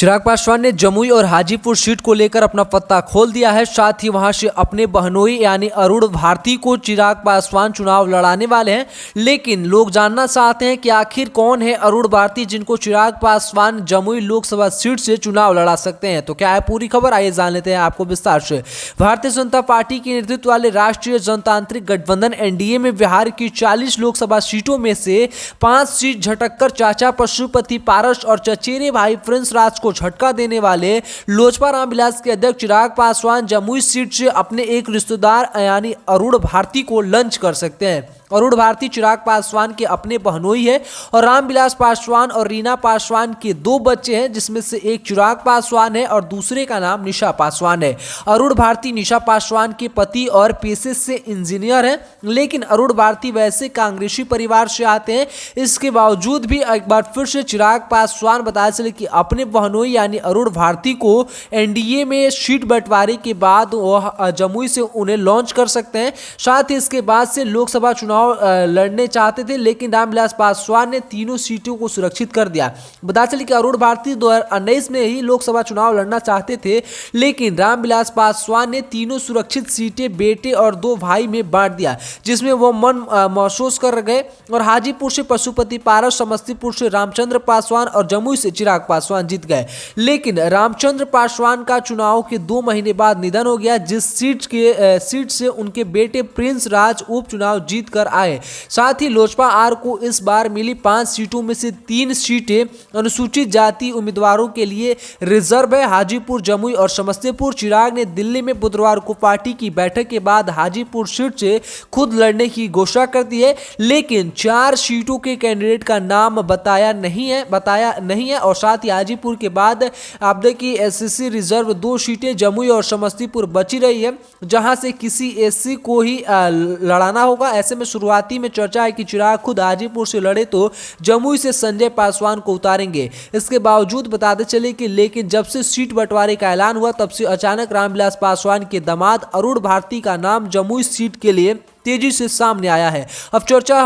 चिराग पासवान ने जमुई और हाजीपुर सीट को लेकर अपना पत्ता खोल दिया है। साथ ही वहां से अपने बहनोई यानी अरुण भारती को चिराग पासवान चुनाव लड़ाने वाले हैं। लेकिन लोग जानना चाहते हैं कि आखिर कौन है अरुण भारती जिनको चिराग पासवान जमुई लोकसभा सीट से चुनाव लड़ा सकते हैं। तो क्या है पूरी खबर, आइए जान लेते हैं आपको विस्तार से। भारतीय जनता पार्टी के नेतृत्व वाले राष्ट्रीय जनतांत्रिक गठबंधन एनडीए में बिहार की 40 लोकसभा सीटों में से 5 सीट झटककर चाचा पशुपति पारस और चचेरे भाई प्रिंस राज को झटका देने वाले लोजपा रामविलास के अध्यक्ष चिराग पासवान जमुई सीट से अपने एक रिश्तेदार यानी अरुण भारती को लॉन्च कर सकते हैं। अरुण भारती चिराग पासवान के अपने बहनोई है और रामविलास पासवान और रीना पासवान के 2 बच्चे हैं, जिसमें से एक चिराग पासवान है और दूसरे का नाम निशा पासवान है। अरुण भारती निशा पासवान के पति और पेशे से इंजीनियर हैं, लेकिन अरुण भारती वैसे कांग्रेसी परिवार से आते हैं। इसके बावजूद भी एक बार फिर से चिराग पासवान बताया चले कि अपने बहनोई यानी अरुण भारती को एनडीए में सीट बंटवारे के बाद वह जमुई से उन्हें लॉन्च कर सकते हैं। साथ ही इसके बाद से लोकसभा चुनाव लड़ने चाहते थे, लेकिन रामविलास पासवान ने तीनों सीटों को सुरक्षित कर दिया। बता चले कि अरुण भारती 2019 में ही लोकसभा चुनाव लड़ना चाहते थे, लेकिन रामविलास पासवान ने तीनों सुरक्षित सीटें बेटे और 2 भाई में बांट दिया, जिसमें वो मन महसूस कर गए और हाजीपुर से पशुपति पारस, समस्तीपुर से रामचंद्र पासवान और जमुई से चिराग पासवान जीत गए। लेकिन रामचंद्र पासवान का चुनाव के 2 महीने बाद निधन हो गया, जिस सीट से उनके बेटे प्रिंस राज उपचुनाव जीत कर आए। साथ ही लोजपा आर को इस बार मिली 5 सीटों में से 3 सीटें अनुसूचित जाति उम्मीदवारों के लिए रिजर्व है। हाजीपुर, जमुई और समस्तीपुर। चिराग ने दिल्ली में बुधवार को पार्टी की बैठक के बाद हाजीपुर सीट से खुद लड़ने की घोषणा कर दी है, लेकिन 4 सीटों के कैंडिडेट का नाम बताया नहीं है। और साथ ही हाजीपुर के बाद आप देखिए एससी रिजर्व 2 सीटें जमुई और समस्तीपुर बची रही है, जहां से किसी एससी को ही लड़ाना होगा। ऐसे में शुरुआती में चर्चा है कि चिराग खुद हाजीपुर से लड़े तो जमुई से संजय पासवान को उतारेंगे। इसके बावजूद बताते चले कि लेकिन जब से सीट बंटवारे का ऐलान हुआ, तब से अचानक रामविलास पासवान के दामाद अरुण भारती का नाम जमुई सीट के लिए तेजी से सामने आया है। अब चर्चा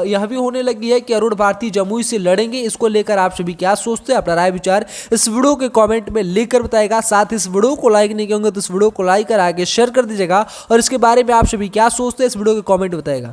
यह भी होने लगी है कि अरुण भारती जमुई से लड़ेंगे। इसको लेकर आप सभी क्या सोचते हैं? अपना राय विचार इस वीडियो के कमेंट में लिखकर बताएगा। साथ ही इस वीडियो को लाइक नहीं किया तो इस वीडियो को लाइक कर आगे शेयर कर दीजिएगा और इसके बारे में आप सभी क्या सोचते हैं इस वीडियो के कमेंट बताएगा।